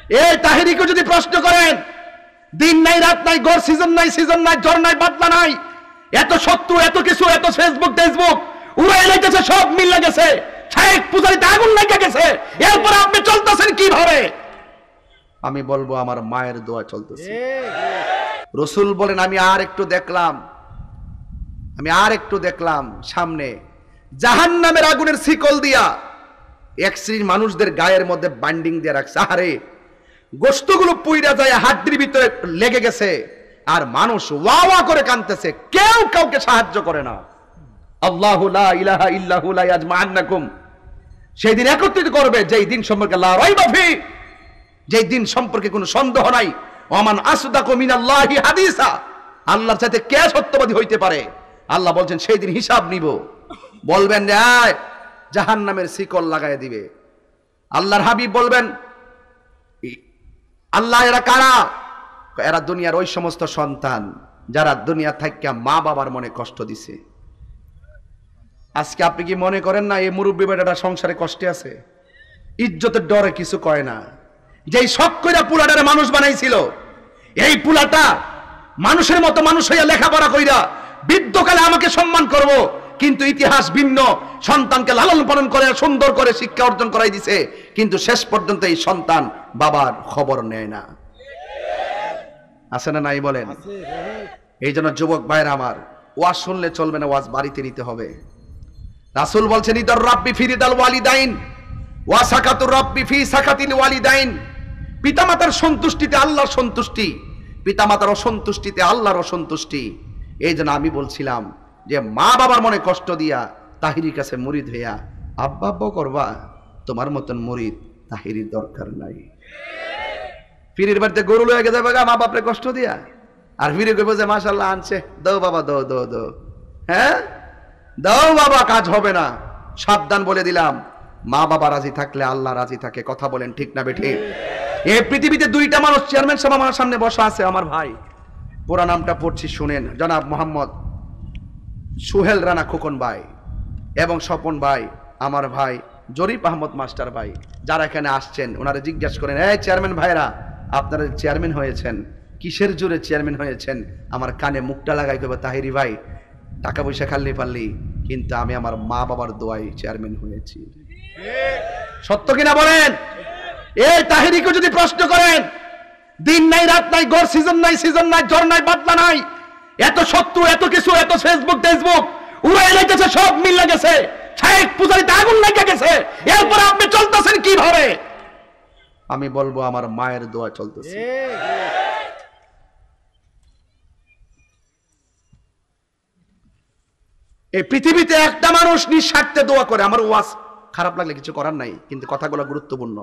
এই তাহিরিকে যদি প্রশ্ন করেন, দিন নাই রাত নাই, গড় সিজন নাই জ্বর নাই বাদলা নাই, এত শত্রু এত কিছু, এত ফেসবুক উড়াই লাইতেছে, সব মিল গেছে, শায়েখ পূজারিতে আগুন লেগে গেছে, এরপর আপনি চলতেছেন কিভাবে? আমি বলবো আমার মায়ের দোয়া চলতেছে। রাসূল বলেন আমি আর একটু দেখলাম সামনে জাহান্নামের আগুনের শিকল দিয়া এক শ্রেণীর মানুষদের গায়ের মধ্যে বাইন্ডিং দিয়ে রাখছে। আরে গোশতগুলো পুইরা যায়, হাড্ডির ভিতরে লেগে গেছে, আর মানুষ ওয়া ওয়া করে কাঁদতেছে, কেউ কাউকে সাহায্য করে না। আল্লাহু লা ইলাহা ইল্লাহু লা ইয়াজমাআন্নাকুম, সেই দিন একত্রিত করবে যেই দিন সম্পর্কে লা রাইবা ফি, যেই দিন সম্পর্কে কোনো সন্দেহ নাই। ওমান আসদাকু মিনাল্লাহি হাদিসা, আল্লাহর চাইতে কে সত্যবাদী হইতে পারে? আল্লাহ বলছেন সেই দিন হিসাব নিব। বলবেন যে জাহান্নামের শিকল লাগায় দিবে। আল্লাহর হাবিব বলবেন আল্লাহ এরা কারা? এরা দুনিয়ার ওই সমস্ত সন্তান যারা দুনিয়া থেকে মা বাবার মনে কষ্ট দিছে। আজকে আপনি কি মনে করেন না এই মুরব্বী বেটাটা সংসারে কষ্টে আছে? ইজ্জতের ডরে কিছু কয় না। যেই শখ কইরা পুলাটারে মানুষ বানাইছিল, এই পুলাটা মানুষের মতো মানুষ হইয়া লেখাপড়া কইরা বৃদ্ধকালে আমাকে সম্মান করব, কিন্তু ইতিহাস ভিন্ন। সন্তানকে লালন পালন করে সুন্দর করে শিক্ষা অর্জন করাই দিছে, কিন্তু শেষ পর্যন্ত এই সন্তান বাবার খবর নেয় না। আছে না নাই বলেন? এই জন্য যুবক ভাইরা আমার, ওয়াজ শুনলে চলবে না, ওয়াজ বাড়িতে নিতে হবে। রাসূল বলছেন ইদার রাব্বি ফিরিদাল ওয়ালিদাইন ওয়া সাকাতুর রাব্বি ফি সাকাতিল ওয়ালিদাইন, পিতামাতার সন্তুষ্টিতে আল্লাহর সন্তুষ্টি, পিতামাতার অসন্তুষ্টিতে আল্লাহর অসন্তুষ্টি। এই জন্য আমি বলছিলাম যে মা বাবার মনে কষ্ট দিয়া তাহিরির কাছে মুরিদ হইয়া আব্বা আব্বা করবা, তোমার মতন মুরিদ তাহিরির দরকার নাই। ফিরির বাড়িতে গরু লয়ে গেছে বাবা, মা বাপরে কষ্ট দিয়া, আর ফিরে কইব যে মাশাআল্লাহ আনছে, দাও বাবা দাও দাও দাও, হ্যাঁ দাও বাবা, কাজ হবে না। সাবধান বলে দিলাম, মা বাবা রাজি থাকলে আল্লাহ রাজি থাকে। কথা বলেন ঠিক না বেঠিক? এই পৃথিবীতে দুইটা মানুষ চেয়ারম্যান সাহেব আমার সামনে বসা আছে, আমার ভাই, পুরা নামটা পড়ছি শুনেন, জনাব মোহাম্মদ সুহেল রানা খোকন ভাই এবং স্বপন ভাই, আমার ভাই জরিফ আহমদ মাস্টার ভাই, যারা এখানে আসছেন ওনারা জিজ্ঞাসা করেন, এই চেয়ারম্যান ভাইরা আপনারা চেয়ারম্যান হয়েছেন, কিসের জোরে চেয়ারম্যান হয়েছেন? আমার কানে মুখটা লাগাই কইবে তাহিরি ভাই টাকা পয়সা খাল্লি পারলি, কিন্তু আমি আমার মা বাবার দোয়ায় চেয়ারম্যান হয়েছি। সত্য কিনা বলেন? এই তাহিরিকে যদি প্রশ্ন করেন, দিন নাই রাত নাই, গড় সিজন নাই জ্বর নাই বাদলা নাই, এত শত্রু এত কিছু, এত ফেসবুক উড়াই লাইতেছে, সব মিল গেছে, শায়েখ পূজারিতে আগুন লেগে গেছে, এরপর আপনি চলতেছেন কিভাবে? আমি বলবো আমার মায়ের দোয়া চলতেছে। এই পৃথিবীতে একটা মানুষ নিঃস্বার্থে দোয়া করে। আমার ওয়াজ খারাপ লাগলে কিছু করার নাই, কিন্তু কথাগুলো গুরুত্বপূর্ণ।